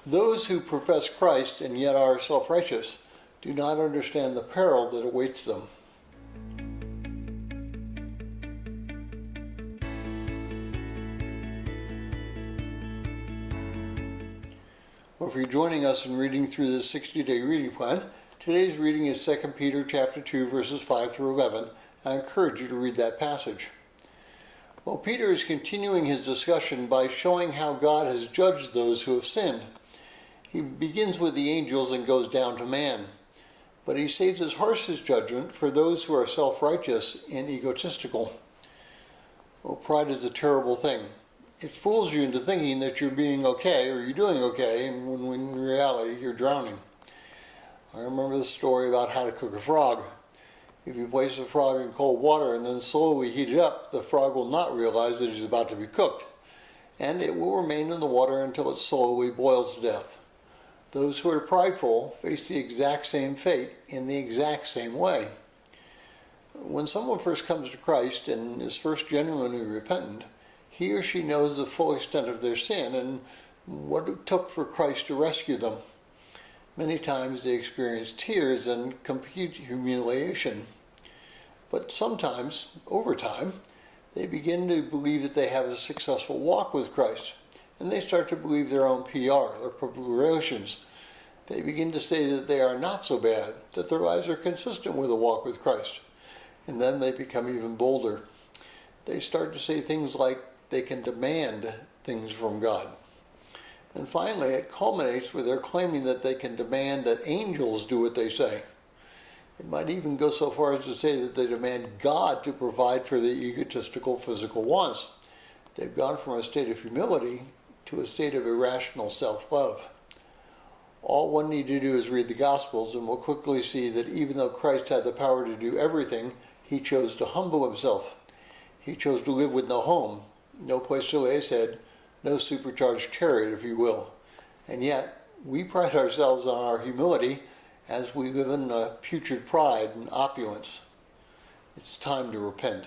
Those who profess Christ and yet are self-righteous do not understand the peril that awaits them. Well, if you're joining us in reading through this 60-day reading plan, today's reading is 2 Peter chapter 2, verses 5 through 11. I encourage you to read that passage. Well, Peter is continuing his discussion by showing how God has judged those who have sinned. He begins with the angels and goes down to man. But he saves his harshest judgment for those who are self-righteous and egotistical. Well, pride is a terrible thing. It fools you into thinking that you're being okay or you're doing okay, and when in reality you're drowning. I remember the story about how to cook a frog. If you place a frog in cold water and then slowly heat it up, the frog will not realize that he's about to be cooked, and it will remain in the water until it slowly boils to death. Those who are prideful face the exact same fate in the exact same way. When someone first comes to Christ and is first genuinely repentant, he or she knows the full extent of their sin and what it took for Christ to rescue them. Many times they experience tears and complete humiliation. But sometimes, over time, they begin to believe that they have a successful walk with Christ, and they start to believe their own PR, their public relations. They begin to say that they are not so bad, that their lives are consistent with a walk with Christ. And then they become even bolder. They start to say things like they can demand things from God. And finally, it culminates with their claiming that they can demand that angels do what they say. It might even go so far as to say that they demand God to provide for their egotistical physical wants. They've gone from a state of humility to a state of irrational self-love. All one need to do is read the Gospels, and we'll quickly see that even though Christ had the power to do everything, he chose to humble himself. He chose to live with no home, no place to lay his head, no supercharged chariot, if you will. And yet, we pride ourselves on our humility as we live in putrid pride and opulence. It's time to repent.